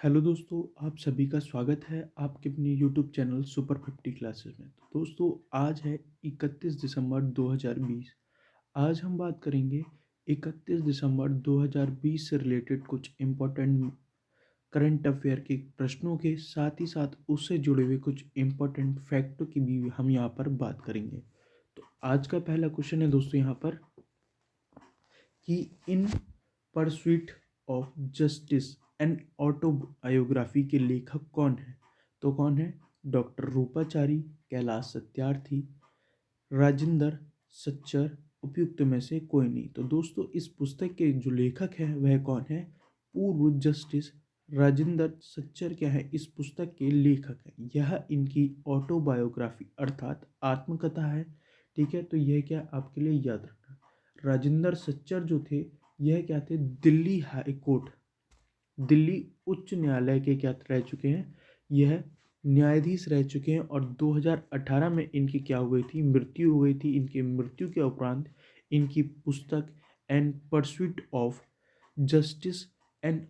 Hello दोस्तों, आप सभी का स्वागत है आपके अपने यूट्यूब चैनल सुपर 50 क्लासेस में। तो दोस्तों, आज है 31 दिसंबर 2020। आज हम बात करेंगे 31 दिसंबर 2020 से रिलेटेड कुछ इम्पोर्टेंट करंट अफेयर के प्रश्नों के साथ ही साथ उससे जुड़े हुए कुछ इम्पोर्टेंट फैक्टों की भी हम यहाँ पर बात करेंगे। तो आज का पहला क्वेश्चन है दोस्तों यहाँ पर कि in pursuit of justice and autobiography के लेखक कौन है। तो कौन है? डॉक्टर रूपाचारी, कैलाश सत्यार्थी, राजेंद्र सच्चर, उपयुक्त में से कोई नहीं। तो दोस्तों, इस पुस्तक के जो लेखक है वह कौन है? पूर्व जस्टिस राजेंद्र सच्चर क्या है इस पुस्तक के लेखक है। यह इनकी ऑटोबायोग्राफी अर्थात आत्मकथा है। ठीक है, तो यह क्या आपके लिए याद रखना। राजेंद्र सच्चर जो थे यह क्या थे? दिल्ली हाई कोर्ट, दिल्ली उच्च न्यायालय के क्या रह चुके हैं? यह न्यायाधीश रह चुके हैं और 2018 में इनकी क्या हुई थी? मृत्यु हो गई थी। इनकी मृत्यु के उपरांत इनकी पुस्तक and pursuit of justice and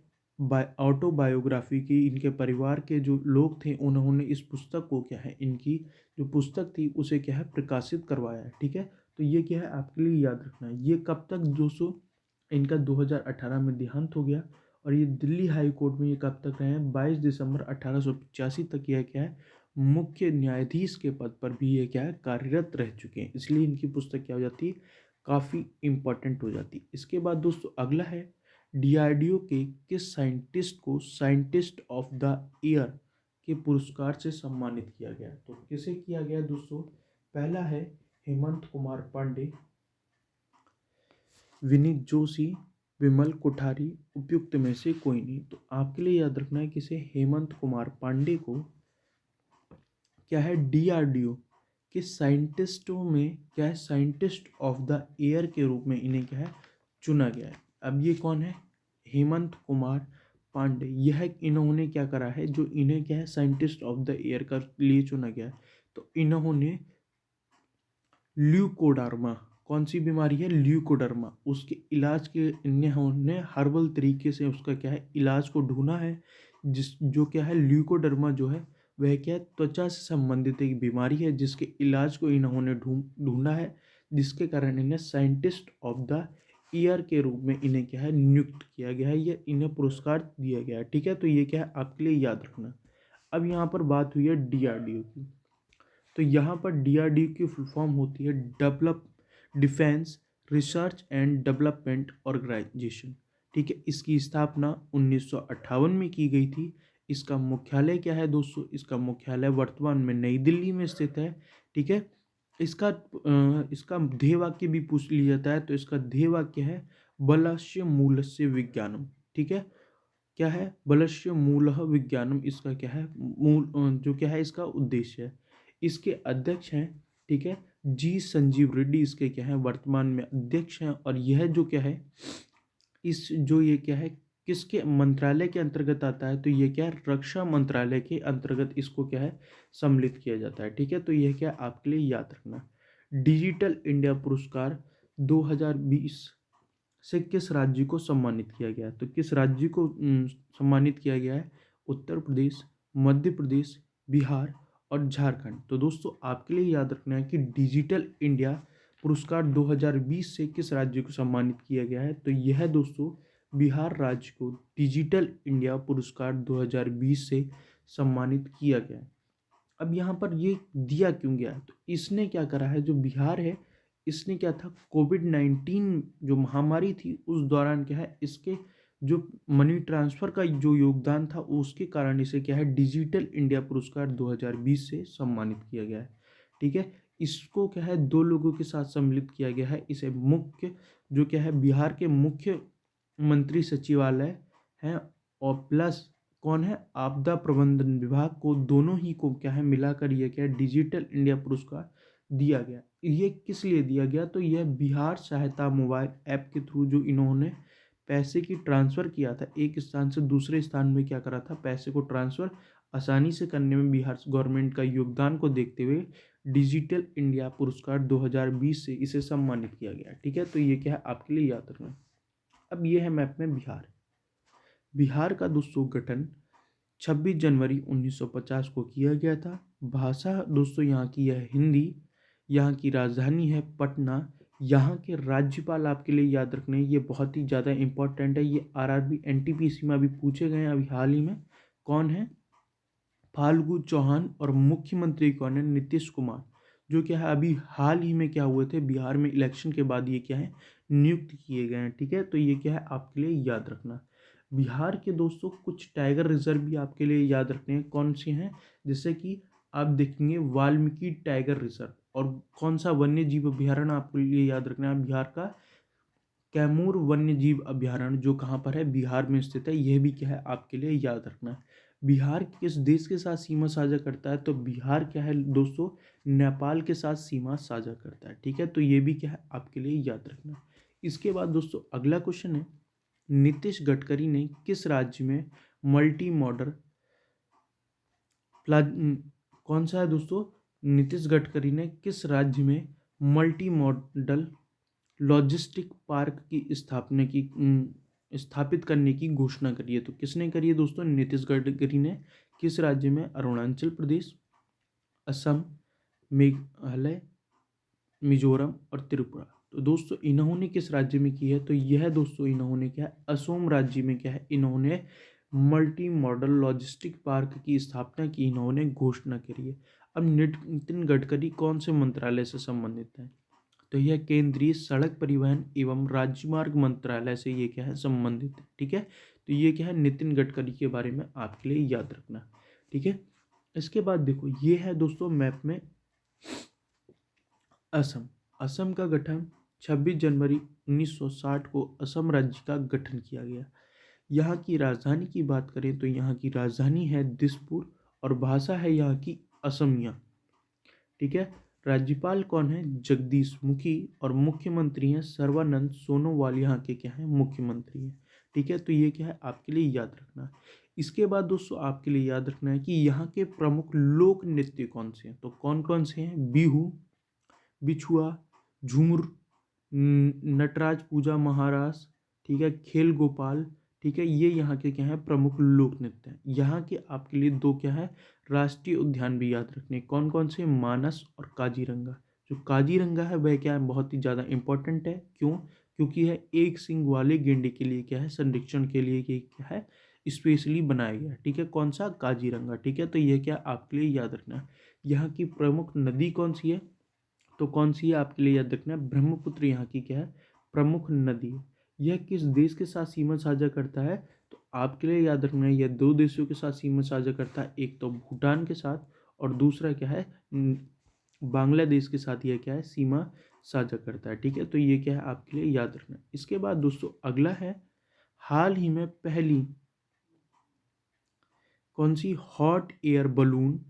autobiography की इनके परिवार के जो लोग थे उन्होंने इस पुस्तक को क्या है, इनकी जो पुस्तक थी उसे क्या है, प्रकाशित करवाया है। ठीक है, तो ये क्या है आपके लिए याद रखना है। ये कब तक दोस्तों? इनका 2018 में देहांत हो गया और ये दिल्ली हाई कोर्ट में ये कब तक रहे हैं? 22 दिसंबर 1885 तक यह क्या है, मुख्य न्यायाधीश के पद पर भी ये क्या है, कार्यरत रह चुके हैं। इसलिए इनकी पुस्तक क्या हो जाती है, काफ़ी इंपॉर्टेंट हो जाती है। इसके बाद दोस्तों अगला है, डीआरडीओ के किस साइंटिस्ट को साइंटिस्ट ऑफ द ईयर के पुरस्कार से सम्मानित किया गया? तो किसे किया गया दोस्तों? पहला है हेमंत कुमार पांडे, विनीत जोशी, विमल कोठारी, उपयुक्त में से कोई नहीं। तो आपके लिए याद रखना है किसे? हेमंत कुमार पांडे को क्या है, डीआरडीओ के साइंटिस्टों में क्या है, साइंटिस्ट ऑफ द ईयर के रूप में इन्हें क्या है, चुना गया है। अब ये कौन है? हेमंत कुमार पांडे। यह इन्होंने क्या करा है, जो इन्हें क्या है साइंटिस्ट ऑफ द ईयर का लिए चुना गया है। तो इन्होंने ल्यूकोडर्मा, कौन सी बीमारी है? ल्यूकोडर्मा, उसके इलाज के इन्होंने हर्बल तरीके से उसका क्या है, इलाज को ढूंढा है। जिस जो क्या है, ल्यूकोडर्मा जो है वह क्या है, त्वचा से संबंधित एक बीमारी है जिसके इलाज को इन्होंने ढूंढा है, जिसके कारण इन्हें साइंटिस्ट ऑफ द ईयर के रूप में इन्हें क्या है, नियुक्त किया गया है, या इन्हें पुरस्कार दिया गया है। ठीक है, तो ये क्या है आपके लिए याद रखना। अब यहाँ पर बात हुई है डीआरडीओ की। तो यहाँ पर डीआरडीओ की फुल फॉर्म होती है develop defence research and development organisation. ठीक है, इसकी स्थापना 1958 में की गई थी। इसका मुख्यालय क्या है दोस्तों? इसका मुख्यालय वर्तमान में नई दिल्ली में स्थित है। ठीक है, इसका ध्येय वाक्य भी पूछ लिया जाता है, तो इसका ध्येय वाक्य है बलस्य मूलस्य विज्ञानम। ठीक है, क्या है? बलस्य मूलः विज्ञानम, इसका क्या है, जो क्या है इसका उद्देश्य है। इसके अध्यक्ष हैं, ठीक है, जी संजीव रेड्डी इसके क्या है, वर्तमान में अध्यक्ष हैं। और यह जो क्या है, इस जो ये क्या है, किसके मंत्रालय के अंतर्गत आता है? तो ये क्या है, रक्षा मंत्रालय के अंतर्गत इसको क्या है, सम्मिलित किया जाता है। ठीक है, तो यह क्या आपके लिए याद रखना। डिजिटल इंडिया पुरस्कार 2020 से किस राज्य को सम्मानित किया गया? तो किस राज्य को सम्मानित किया गया है? उत्तर प्रदेश, मध्य प्रदेश, बिहार और झारखंड। तो दोस्तों आपके लिए याद रखना है कि डिजिटल इंडिया पुरस्कार 2020 से किस राज्य को सम्मानित किया गया है? तो यह दोस्तों बिहार राज्य को डिजिटल इंडिया पुरस्कार 2020 से सम्मानित किया गया है। अब यहाँ पर ये दिया क्यों गया है? तो इसने क्या करा है, जो बिहार है इसने क्या था, कोविड-19 जो महामारी थी उस दौरान क्या है, इसके जो मनी ट्रांसफ़र का जो योगदान था उसके कारण इसे क्या है, डिजिटल इंडिया पुरस्कार 2020 से सम्मानित किया गया है। ठीक है, इसको क्या है, दो लोगों के साथ सम्मिलित किया गया है। इसे मुख्य जो क्या है, बिहार के मुख्य मंत्री सचिवालय हैं और प्लस कौन है, आपदा प्रबंधन विभाग को, दोनों ही को क्या है मिलाकर यह क्या है, डिजिटल इंडिया पुरस्कार दिया गया। ये किस लिए दिया गया? तो यह बिहार सहायता मोबाइल ऐप के थ्रू जो इन्होंने पैसे की ट्रांसफ़र किया था, एक स्थान से दूसरे स्थान में क्या करा था, पैसे को ट्रांसफ़र आसानी से करने में बिहार गवर्नमेंट का योगदान को देखते हुए डिजिटल इंडिया पुरस्कार 2020 से इसे सम्मानित किया गया। ठीक है, तो ये क्या है आपके लिए याद रखना। अब ये है मैप में बिहार। बिहार का दोस्तों गठन 26 जनवरी 1950 को किया गया था। भाषा दोस्तों यहाँ की है हिंदी। यहाँ की राजधानी है पटना। यहाँ के राज्यपाल आपके लिए याद रखने, ये बहुत ही ज़्यादा इम्पोर्टेंट है, ये आरआरबी एनटीपीसी में अभी पूछे गए हैं अभी हाल ही में। कौन है? फाल्गु चौहान। और मुख्यमंत्री कौन है? नीतीश कुमार। जो क्या है अभी हाल ही में क्या हुए थे, बिहार में इलेक्शन के बाद ये क्या है नियुक्त किए गए हैं। ठीक है, तो ये क्या है आपके लिए याद रखना। बिहार के दोस्तों कुछ टाइगर रिजर्व भी आपके लिए याद रखने हैं। कौन से हैं? जैसे कि आप देखेंगे वाल्मीकि टाइगर रिजर्व। और कौन सा वन्य जीव अभ्यारण्य आपके लिए याद रखना है? बिहार का कैमूर वन्य जीव अभ्यारण्य, जो कहाँ पर है? बिहार में स्थित है। यह भी क्या है आपके लिए याद रखना है। बिहार किस देश के साथ सीमा साझा करता है? तो बिहार क्या है दोस्तों, नेपाल के साथ सीमा साझा करता है। ठीक है, तो ये भी क्या है आपके लिए याद रखना है। इसके बाद दोस्तों अगला क्वेश्चन है, नीतीश गडकरी ने किस राज्य में मल्टी मॉडल कौन सा है दोस्तों? नीतीश गडकरी ने किस राज्य में मल्टी मॉडल लॉजिस्टिक पार्क की स्थापित करने की घोषणा करी है? तो किसने करी है दोस्तों? नीतीश गडकरी ने। किस राज्य में? अरुणाचल प्रदेश, असम, मेघालय, मिजोरम और त्रिपुरा। तो दोस्तों इन्होंने किस राज्य में की है? तो यह दोस्तों इन्होंने क्या है असम राज्य में क्या है इन्होंने मल्टी मॉडल लॉजिस्टिक पार्क की स्थापना की इन्होंने घोषणा करी है। अब नितिन गडकरी कौन से मंत्रालय से संबंधित है? तो यह केंद्रीय सड़क परिवहन एवं राजमार्ग मंत्रालय से ये क्या है संबंधित है। ठीक है, तो ये क्या है नितिन गडकरी के बारे में आपके लिए याद रखना। ठीक है, इसके बाद देखो ये है दोस्तों मैप में असम। असम का गठन 26 जनवरी 1960 को असम राज्य का गठन किया गया। यहाँ की राजधानी की बात करें तो यहाँ की राजधानी है दिसपुर और भाषा है यहाँ की असमिया। ठीक है, राज्यपाल कौन है? जगदीश मुखी। और मुख्यमंत्री हैं सर्बानंद सोनोवाल, यहाँ के क्या है मुख्यमंत्री हैं। ठीक है, तो ये क्या है आपके लिए याद रखना। इसके बाद दोस्तों आपके लिए याद रखना है कि यहाँ के प्रमुख लोक नृत्य कौन से हैं? तो कौन कौन से हैं? बिहू, बिछुआ, झूमर, नटराज पूजा महारास, ठीक है, खेल गोपाल। ठीक है, ये यहाँ के क्या है प्रमुख लोक नृत्य हैं। यहाँ के आपके लिए दो क्या है राष्ट्रीय उद्यान भी याद रखने। कौन कौन से? मानस और काजीरंगा। जो काजीरंगा है वह क्या है बहुत ही ज़्यादा इंपॉर्टेंट है। क्यों? क्योंकि यह एक सींग वाले गेंडे के लिए क्या है संरक्षण के लिए क्या है स्पेशली बनाया गया। ठीक है, कौन सा? काजीरंगा। ठीक है, तो यह क्या आपके लिए याद रखना है। यहाँ की प्रमुख नदी कौन सी है? तो कौन सी है आपके लिए याद रखना है? ब्रह्मपुत्र यहाँ की क्या है प्रमुख नदी है। यह किस देश के साथ सीमा साझा करता है? तो आपके लिए याद रखना है यह दो देशों के साथ सीमा साझा करता है, एक तो भूटान के साथ और दूसरा क्या है बांग्लादेश के साथ यह क्या है सीमा साझा करता है। ठीक है, तो ये क्या है आपके लिए याद रखना है। इसके बाद दोस्तों अगला है, हाल ही में पहली कौन सी hot air balloon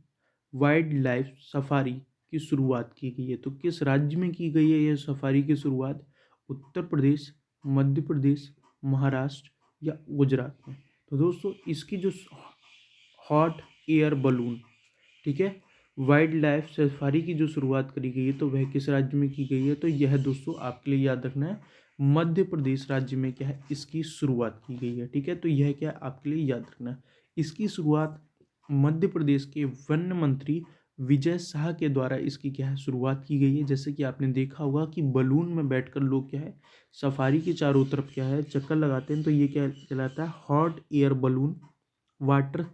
wildlife safari की शुरुआत की गई है? तो किस राज्य में की गई है यह सफारी की शुरुआत? उत्तर प्रदेश, मध्य प्रदेश, महाराष्ट्र या गुजरात में? तो दोस्तों इसकी जो हॉट एयर बलून, ठीक है, वाइल्ड लाइफ सफारी की जो शुरुआत करी गई है तो वह किस राज्य में की गई है? तो यह दोस्तों आपके लिए याद रखना है मध्य प्रदेश राज्य में क्या है इसकी शुरुआत की गई है। ठीक है, तो यह क्या आपके लिए याद रखना है। इसकी शुरुआत मध्य प्रदेश के वन मंत्री विजय शाह के द्वारा इसकी क्या है शुरुआत की गई है। जैसे कि आपने देखा होगा कि बलून में बैठकर लोग क्या है सफारी के चारों तरफ क्या है चक्कर लगाते हैं, तो ये क्या कहलाता है हॉट एयर बलून वाटर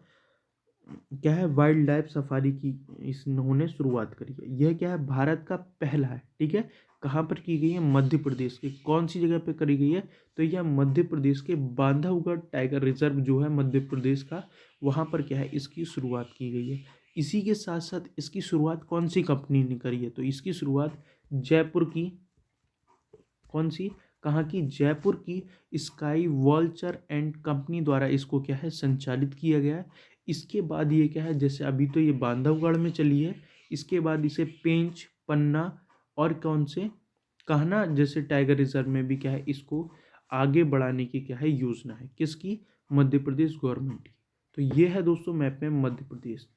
क्या है वाइल्ड लाइफ सफारी की इन्होंने शुरुआत करी है। यह क्या है भारत का पहला है। ठीक है, कहाँ पर की गई है? मध्य प्रदेश के कौन सी जगह पे करी गई है? तो यह मध्य प्रदेश के बांधवगढ़ टाइगर रिजर्व जो है मध्य प्रदेश का, वहाँ पर क्या है इसकी शुरुआत की गई है। इसी के साथ साथ इसकी शुरुआत कौन सी कंपनी ने करी है? तो इसकी शुरुआत जयपुर की कौन सी कहाँ की? जयपुर की स्काई वॉल्चर एंड कंपनी द्वारा इसको क्या है संचालित किया गया है। इसके बाद ये क्या है जैसे अभी तो ये बांधवगढ़ में चली है, इसके बाद इसे पेंच, पन्ना और कौन से कान्हा जैसे टाइगर रिजर्व में भी क्या है इसको आगे बढ़ाने की क्या है योजना है। किसकी? मध्य प्रदेश गवर्नमेंट की। तो ये है दोस्तों मैप में मध्य प्रदेश।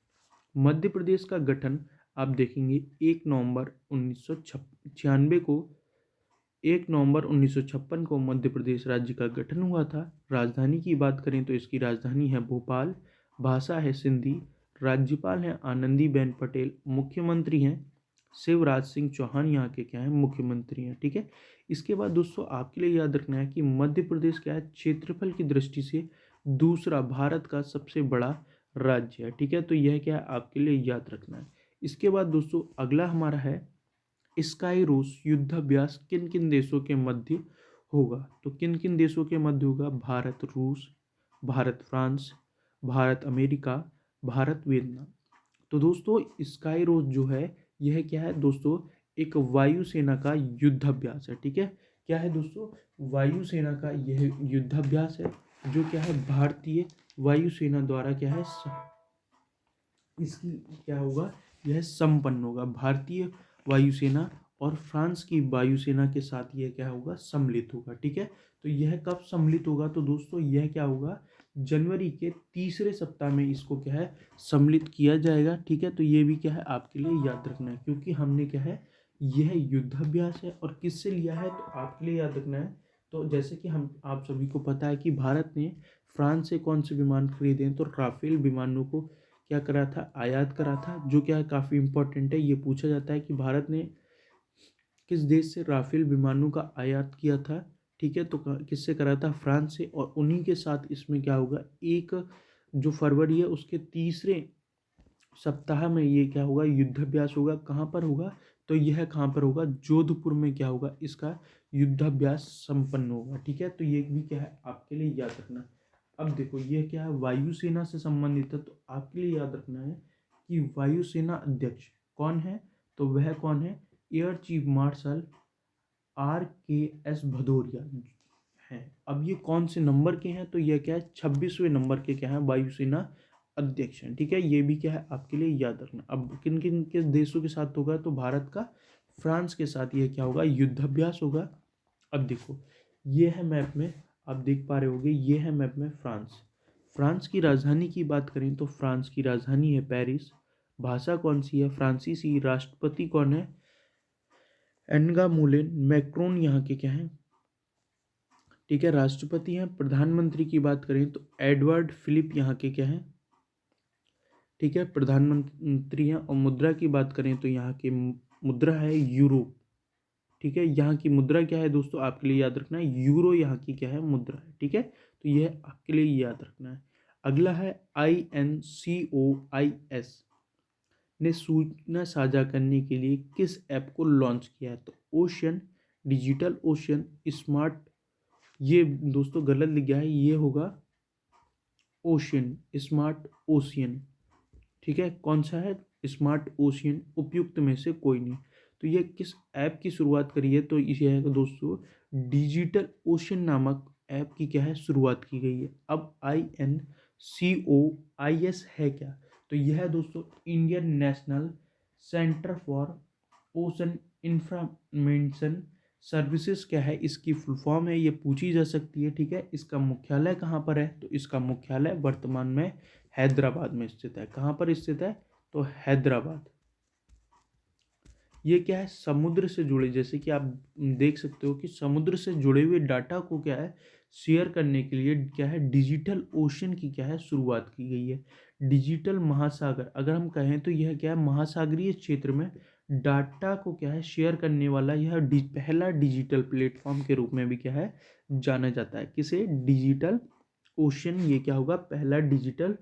मध्य प्रदेश का गठन आप देखेंगे 1 नवंबर 1956 को मध्य प्रदेश राज्य का गठन हुआ था। राजधानी की बात करें तो इसकी राजधानी है भोपाल। भाषा है सिंधी, राज्यपाल हैं आनंदीबेन पटेल, मुख्यमंत्री हैं शिवराज सिंह चौहान, यहाँ के क्या है मुख्यमंत्री हैं। ठीक है, इसके बाद दोस्तों आपके लिए याद रखना है कि मध्य प्रदेश क्या है क्षेत्रफल की दृष्टि से दूसरा भारत का सबसे बड़ा राज्य है। ठीक है, तो यह क्या है आपके लिए याद रखना है। इसके बाद दोस्तों अगला हमारा है स्काई रूस युद्धाभ्यास किन किन देशों के मध्य होगा। तो किन किन देशों के मध्य होगा? भारत रूस, Bharat France, Bharat America, Bharat Vietnam. तो दोस्तों स्काई रोज जो है यह क्या है दोस्तों? एक वायुसेना का युद्धाभ्यास है। ठीक है, क्या है दोस्तों? वायुसेना का यह युद्धाभ्यास है जो क्या है भारतीय वायुसेना द्वारा क्या है इसकी क्या होगा? यह संपन्न होगा। भारतीय वायुसेना और फ्रांस की वायुसेना के साथ यह क्या होगा? सम्मिलित होगा। ठीक है, तो यह कब सम्मिलित होगा? तो दोस्तों यह क्या होगा? जनवरी के तीसरे सप्ताह में इसको क्या है सम्मिलित किया जाएगा। ठीक है, तो ये भी क्या है आपके लिए याद रखना है, क्योंकि हमने क्या है यह युद्धाभ्यास है और किससे लिया है तो आपके लिए याद रखना है। तो जैसे कि हम आप सभी को पता है कि भारत ने फ्रांस से कौन से विमान खरीदे हैं? तो राफेल विमानों को क्या करा था? आयात करा था, जो क्या है काफ़ी इंपॉर्टेंट है। ये पूछा जाता है कि भारत ने किस देश से राफेल विमानों का आयात किया था। ठीक है, तो किससे करा था? फ्रांस से। और उन्हीं के साथ इसमें क्या होगा? एक जो फरवरी है उसके तीसरे सप्ताह में ये क्या होगा? युद्धाभ्यास होगा। कहाँ पर होगा? तो यह कहाँ पर होगा? जोधपुर में क्या होगा? इसका युद्धाभ्यास संपन्न होगा। ठीक है, तो ये भी क्या है आपके लिए याद रखना। अब देखो ये क्या है वायुसेना से संबंधित है, तो आपके लिए याद रखना है कि वायुसेना अध्यक्ष कौन है? तो वह कौन है? Air chief marshal RKS Bhadauria हैं। अब ये कौन से नंबर के हैं? तो ये क्या है 26वें नंबर के क्या है वायुसेना अध्यक्ष हैं। ठीक है, ये भी क्या है आपके लिए याद रखना। अब किन किन के देशों के साथ होगा? तो भारत का फ्रांस के साथ ये क्या होगा? युद्धाभ्यास होगा। अब देखो ये है मैप में, आप देख पा रहे होगे ये है मैप में फ्रांस। फ्रांस की राजधानी की बात करें तो फ्रांस की राजधानी है पेरिस। भाषा कौन सी है? फ्रांसीसी। राष्ट्रपति कौन है? एनगा मूलेन। मैक्रोन यहाँ के क्या है? ठीक है, राष्ट्रपति हैं। प्रधानमंत्री की बात करें तो एडवर्ड फिलिप यहाँ के क्या है? ठीक है, प्रधानमंत्री हैं। और मुद्रा की बात करें तो यहाँ की मुद्रा है यूरो। ठीक है, यहाँ की मुद्रा क्या है दोस्तों? आपके लिए याद रखना है यूरो यहाँ की क्या है? मुद्रा है। ठीक है, तो यह आपके लिए याद रखना है। अगला है INCOIS ने सूचना साझा करने के लिए किस ऐप को लॉन्च किया है? तो ओशियन, डिजिटल ओशियन, स्मार्ट। ये दोस्तों गलत लिख गया है, ये होगा ओशियन, स्मार्ट ओशियन। ठीक है, कौन सा है? Smart ocean. उपयुक्त में से कोई नहीं। तो ये किस ऐप की शुरुआत करी है? तो इसे है दोस्तों डिजिटल ओशियन नामक ऐप की क्या है शुरुआत की गई है। अब INCOIS है क्या? तो यह है दोस्तों Indian national centre for ocean information services क्या है इसकी फुल फॉर्म है, ये पूछी जा सकती है। ठीक है, इसका मुख्यालय कहाँ पर है? तो इसका मुख्यालय वर्तमान में हैदराबाद में स्थित है। कहाँ पर स्थित है? तो हैदराबाद। ये क्या है? समुद्र से जुड़े, जैसे कि आप देख सकते हो कि समुद्र से जुड़े हुए डाटा को क्या है शेयर करने के लिए क्या है डिजिटल ओशन की क्या है शुरुआत की गई है। डिजिटल महासागर अगर हम कहें तो यह क्या है महासागरीय क्षेत्र में डाटा को क्या है शेयर करने वाला यह पहला डिजिटल प्लेटफॉर्म के रूप में भी क्या है जाना जाता है। किसे? Digital ocean. ये क्या होगा? पहला डिजिटल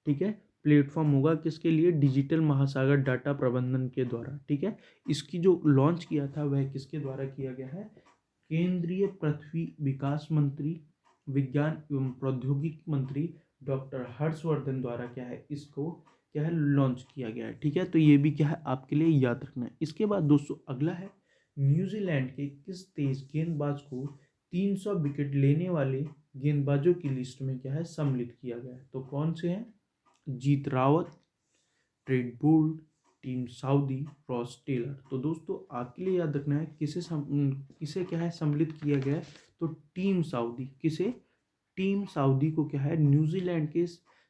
ठीक है प्लेटफॉर्म होगा। किसके लिए? डिजिटल महासागर डाटा प्रबंधन के द्वारा। ठीक है, इसकी जो लॉन्च किया था वह किसके द्वारा किया गया है? केंद्रीय पृथ्वी विकास मंत्री, विज्ञान एवं प्रौद्योगिकी मंत्री डॉक्टर हर्षवर्धन द्वारा क्या है इसको क्या है लॉन्च किया गया है। ठीक है, तो ये भी क्या है आपके लिए याद रखना है। इसके बाद दोस्तों अगला है न्यूजीलैंड के किस तेज गेंदबाज को 300 विकेट लेने वाले गेंदबाजों की लिस्ट में क्या है सम्मिलित किया गया है? तो कौन से हैं? Jeet Rawat, Trent Boult, Tim Southee, Ross Taylor. तो दोस्तों आपके लिए याद रखना है किसे क्या है सम्मिलित किया गया है? तो टीम साउदी। किसे? टीम साउदी को क्या है न्यूजीलैंड के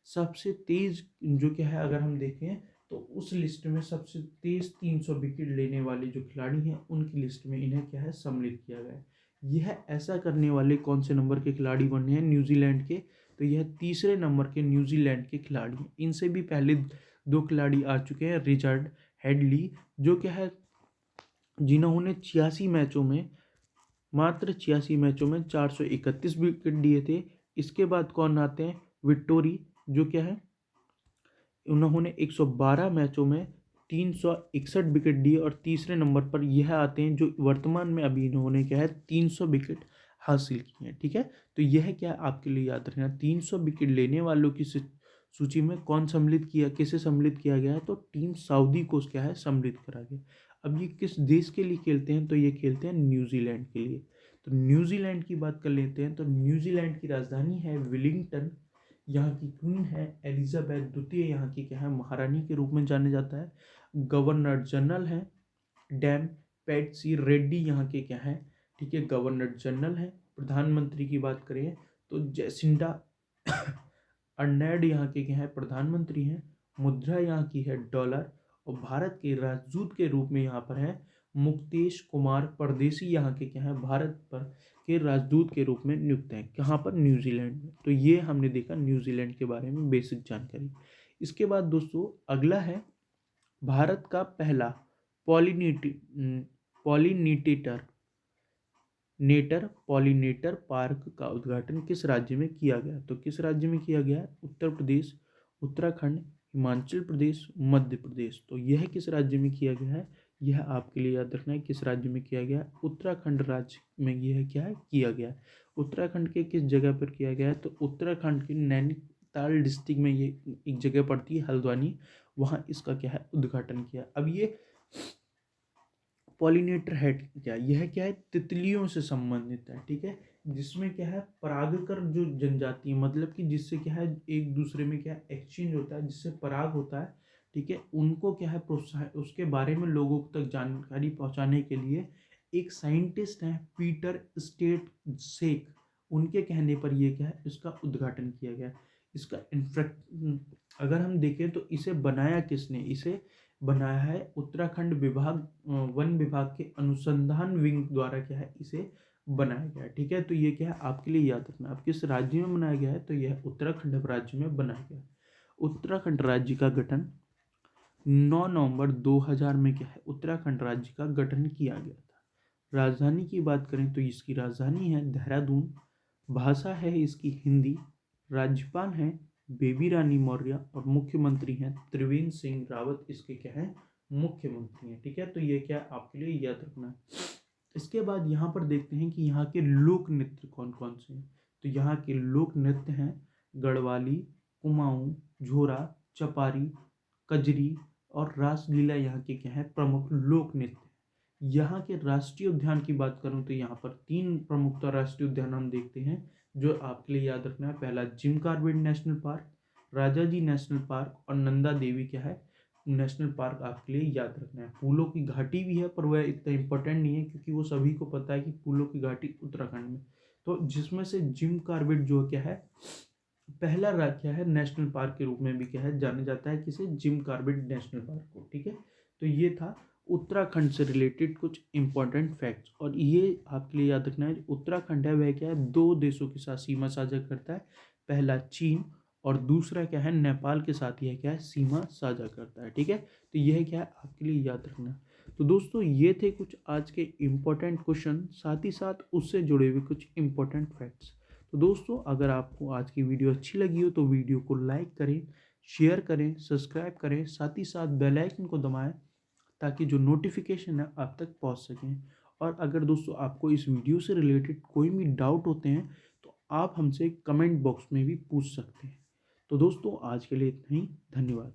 सबसे तेज जो क्या है अगर हम देखें तो उस लिस्ट में सबसे तेज 300 विकेट लेने वाले जो खिलाड़ी हैं उनकी लिस्ट में इन्हें क्या है सम्मिलित किया गया है। यह ऐसा करने वाले कौन से नंबर के खिलाड़ी बने हैं न्यूजीलैंड के? तो यह तीसरे नंबर के न्यूजीलैंड के खिलाड़ी हैं। इनसे भी पहले 2 खिलाड़ी आ चुके हैं, रिचर्ड हेडली जो क्या है जिन्होंने 86 मैचों में मात्र 86 मैचों में 431 विकेट दिए थे। इसके बाद कौन आते हैं, विक्टोरी जो क्या है उन्होंने 112 मैचों में 361 विकेट दिए और तीसरे नंबर पर यह आते हैं जो वर्तमान में अभी इन्होंने क्या है 300 विकेट हासिल किए हैं। ठीक है, तो यह क्या आपके लिए याद रखना, 300 विकेट लेने वालों की सूची में कौन सम्मिलित किया, किसे सम्मिलित किया गया है, तो टीम सऊदी को क्या है सम्मिलित करा गया। अब ये किस देश के लिए खेलते हैं, तो ये खेलते हैं न्यूजीलैंड के लिए। तो न्यूजीलैंड की बात कर लेते हैं, तो न्यूजीलैंड की राजधानी है वेलिंगटन। यहाँ की क्वीन है एलिजाबेथ द्वितीय, यहाँ की क्या है महारानी के रूप में जाने जाता है। गवर्नर जनरल है डैम पैट्सी रेड्डी, यहाँ के क्या है, ठीक है, गवर्नर जनरल है। प्रधानमंत्री की बात करें तो जैसिंडा अर्नेड यहाँ के क्या है प्रधानमंत्री हैं। मुद्रा यहाँ की है डॉलर और भारत के राजदूत के रूप में यहाँ पर है मुक्तेश कुमार परदेसी, यहाँ के क्या है भारत पर के राजदूत के रूप में नियुक्त हैं। कहाँ पर, न्यूजीलैंड में। तो ये हमने देखा न्यूजीलैंड के बारे में बेसिक जानकारी। इसके बाद दोस्तों अगला है भारत का पहला पॉलिनेटर पार्क का उद्घाटन किस राज्य में किया गया, तो किस राज्य में किया गया, उत्तर प्रदेश, उत्तराखंड, हिमाचल प्रदेश, मध्य प्रदेश। तो यह किस राज्य में किया गया है, यह आपके लिए याद रखना है किस राज्य में किया गया, उत्तराखंड राज्य में यह क्या है किया गया। उत्तराखंड के किस जगह पर किया गया है, तो उत्तराखंड के नैनीताल डिस्ट्रिक्ट में ये एक जगह पड़ती है हल्द्वानी, वहाँ इसका क्या है उद्घाटन किया। अब ये पॉलिनेटर है क्या, यह क्या है तितलियों से संबंधित है। ठीक है, जिसमें क्या है परागकर जो जनजाति मतलब कि जिससे क्या है एक दूसरे में क्या एक्सचेंज होता है, जिससे पराग होता है। ठीक है, उनको क्या है प्रोत्साहन, उसके बारे में लोगों तक जानकारी पहुंचाने के लिए एक साइंटिस्ट हैं पीटर स्टेट सेक, उनके कहने पर यह क्या है इसका उद्घाटन किया गया। इसका इनफैक्ट अगर हम देखें तो इसे बनाया किसने, इसे बनाया है उत्तराखंड वन विभाग के अनुसंधान विंग द्वारा क्या है इसे बनाया गया। ठीक है, तो ये क्या है आपके लिए याद रखना। अब किस राज्य में बनाया गया है, तो यह उत्तराखंड राज्य में बनाया गया। उत्तराखंड राज्य का गठन 9 नवंबर 2000 में क्या है उत्तराखंड राज्य का गठन किया गया था। राजधानी की बात करें तो इसकी राजधानी है देहरादून, भाषा है इसकी हिंदी, राज्यपाल हैं बेबी रानी मौर्य और मुख्यमंत्री हैं त्रिवेंद्र सिंह रावत, इसके क्या है मुख्यमंत्री हैं। ठीक है, तो ये क्या आपके लिए याद रखना है। इसके बाद यहाँ पर देखते हैं कि यहाँ के लोक नृत्य कौन कौन से हैं। तो यहाँ के लोक नृत्य हैं गढ़वाली, कुमाऊं, झोरा, चपारी, कजरी और रासलीला, यहाँ के क्या है प्रमुख लोक नृत्य। यहाँ के राष्ट्रीय उद्यान की बात करूँ तो यहाँ पर 3 प्रमुखता राष्ट्रीय उद्यान हम देखते हैं जो आपके लिए याद रखना है। पहला जिम कॉर्बेट नेशनल पार्क, राजा जी नेशनल पार्क और नंदा देवी क्या है नेशनल पार्क आपके लिए याद रखना है। फूलों की घाटी भी है पर वह इतना इम्पोर्टेंट नहीं है क्योंकि वो सभी को पता है कि फूलों की घाटी उत्तराखंड में, तो जिसमें से जिम कॉर्बेट जो क्या है पहला क्या है नेशनल पार्क के रूप में भी क्या है जाना जाता है किसे, जिम कॉर्बेट नेशनल पार्क को। ठीक है, तो ये था उत्तराखंड से रिलेटेड कुछ इंपॉर्टेंट फैक्ट्स। और ये आपके लिए याद रखना है उत्तराखंड है वह क्या है 2 देशों के साथ सीमा साझा करता है, पहला चीन और दूसरा क्या है नेपाल के साथ यह क्या है सीमा साझा करता है। ठीक है, तो यह क्या है आपके लिए याद रखना। तो दोस्तों ये थे कुछ आज के इम्पोर्टेंट क्वेश्चन, साथ ही साथ उससे जुड़े हुए कुछ इम्पोर्टेंट फैक्ट्स। तो दोस्तों अगर आपको आज की वीडियो अच्छी लगी हो तो वीडियो को लाइक करें, शेयर करें, सब्सक्राइब करें, साथ ही साथ बेल आइकन को दबाएं ताकि जो नोटिफिकेशन है आप तक पहुंच सकें। और अगर दोस्तों आपको इस वीडियो से रिलेटेड कोई भी डाउट होते हैं तो आप हमसे कमेंट बॉक्स में भी पूछ सकते हैं। तो दोस्तों आज के लिए इतना ही, धन्यवाद।